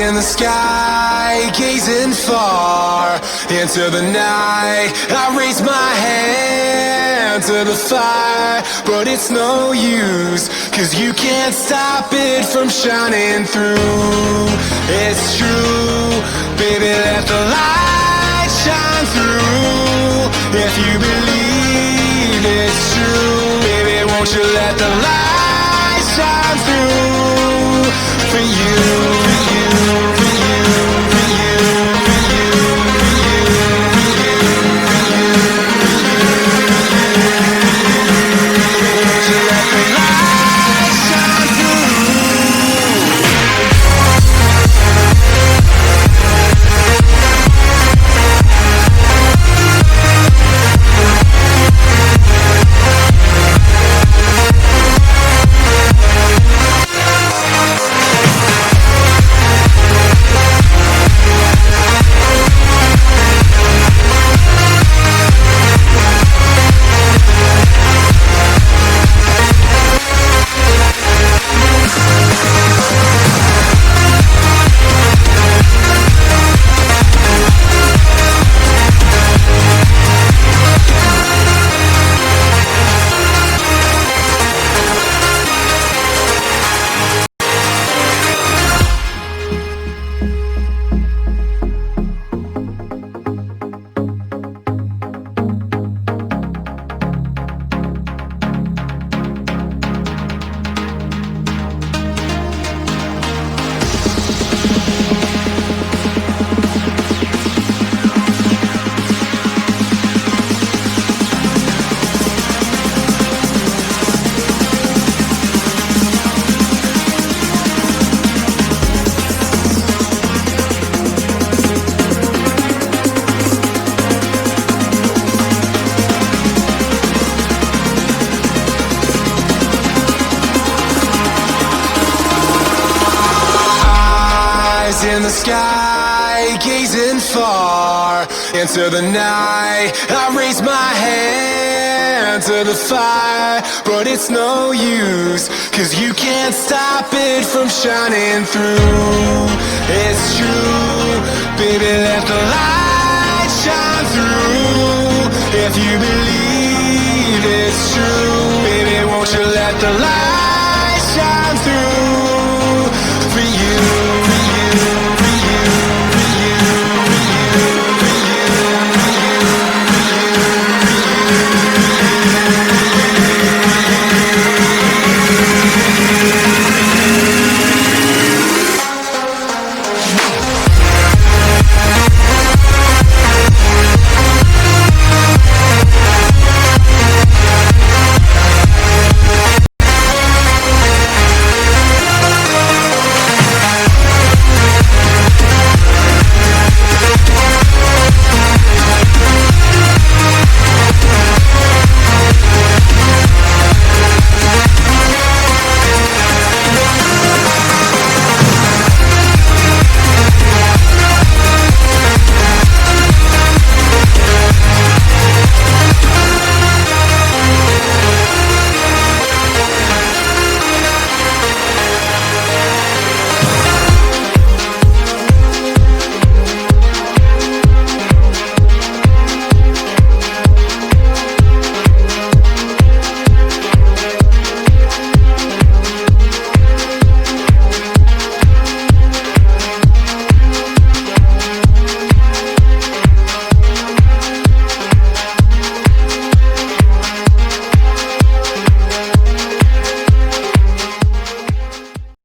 in the sky, gazing far into the night. I raise my hand to the fire, but it's no use, 'cause you can't stop it from shining through. It's true, baby, let the light shine through. If you believe it's true, baby, won't you let the light shine through for you, for you, for you, for you, for you, for you, for you, for you, won't you let the light shine through? In the sky, gazing far into the night. I raise my hand to the fire, but it's no use, 'cause you can't stop it from shining through.